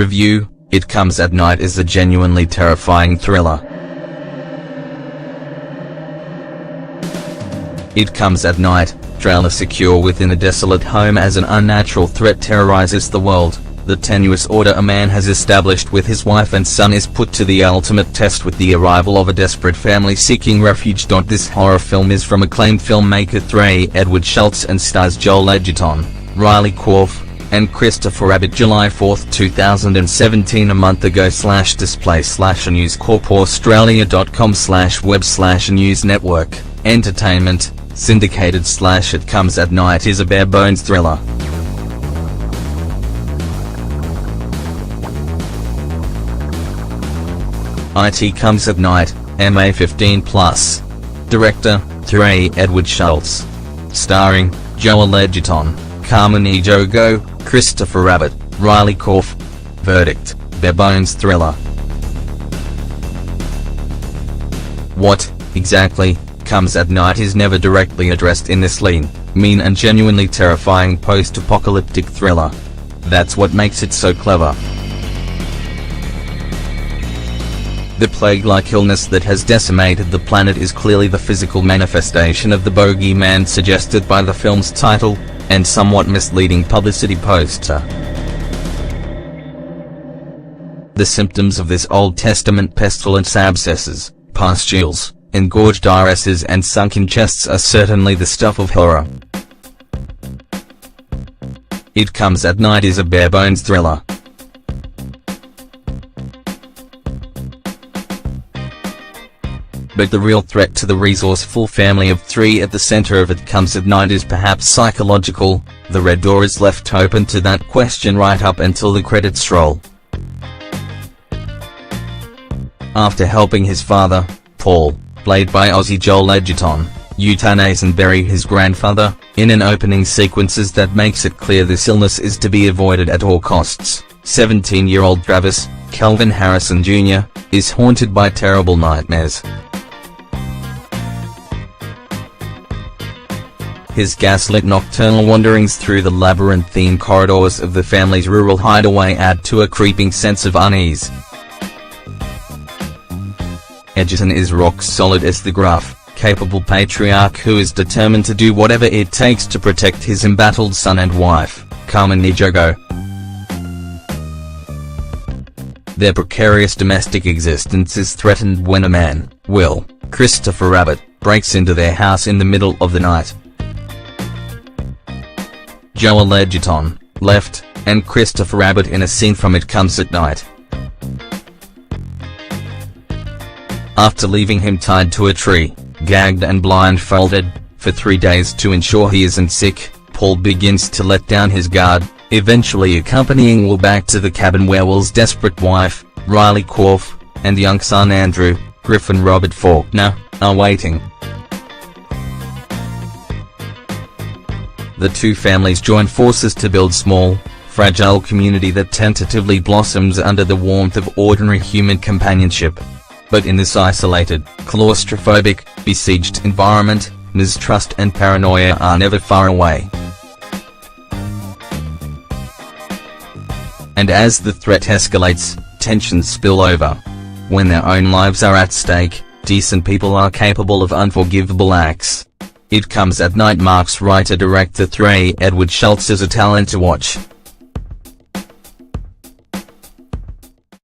Review: It Comes at Night is a genuinely terrifying thriller. It Comes at Night, trailer. Secure within a desolate home as an unnatural threat terrorizes the world, the tenuous order a man has established with his wife and son is put to the ultimate test with the arrival of a desperate family seeking refuge. This horror film is from acclaimed filmmaker Edward Schultz and stars Joel Edgerton, Riley Quarf, and Christopher Abbott. July 4, 2017. A month ago. /display/News Corp Australia.com/web/News Network, Entertainment, syndicated. It Comes at Night is a bare-bones thriller. It Comes at Night, MA 15+. Director, Edward Schultz. Starring, Joel Edgerton, Carmen Ejogo, Christopher Abbott, Riley Quarf. Verdict: bare-bones thriller. What, exactly, comes at night is never directly addressed in this lean, mean and genuinely terrifying post-apocalyptic thriller. That's what makes it so clever. The plague-like illness that has decimated the planet is clearly the physical manifestation of the bogeyman suggested by the film's title, and somewhat misleading publicity poster. The symptoms of this Old Testament pestilence: abscesses, pustules, engorged irises and sunken chests are certainly the stuff of horror. It Comes at Night is a bare-bones thriller. But the real threat to the resourceful family of three at the center of It Comes at Night is perhaps psychological. The red door is left open to that question right up until the credits roll. After helping his father, Paul, played by Aussie Joel Edgerton, euthanize and bury his grandfather, in an opening sequences that makes it clear this illness is to be avoided at all costs, 17-year-old Travis, Calvin Harrison Jr., is haunted by terrible nightmares. His gaslit nocturnal wanderings through the labyrinthine corridors of the family's rural hideaway add to a creeping sense of unease. Edgerton is rock solid as the gruff, capable patriarch who is determined to do whatever it takes to protect his embattled son and wife, Carmen Ejogo. Their precarious domestic existence is threatened when a man, Will, Christopher Abbott, breaks into their house in the middle of the night. Joel Edgerton, left, and Christopher Abbott in a scene from It Comes at Night. After leaving him tied to a tree, gagged and blindfolded, for 3 days to ensure he isn't sick, Paul begins to let down his guard, eventually accompanying Will back to the cabin where Will's desperate wife, Riley Quarf, and young son Andrew, Griffin Robert Faulkner, are waiting. The two families join forces to build small, fragile community that tentatively blossoms under the warmth of ordinary human companionship. But in this isolated, claustrophobic, besieged environment, mistrust and paranoia are never far away. And as the threat escalates, tensions spill over. When their own lives are at stake, decent people are capable of unforgivable acts. It Comes at Night marks writer-director Edward Schultz as a talent to watch.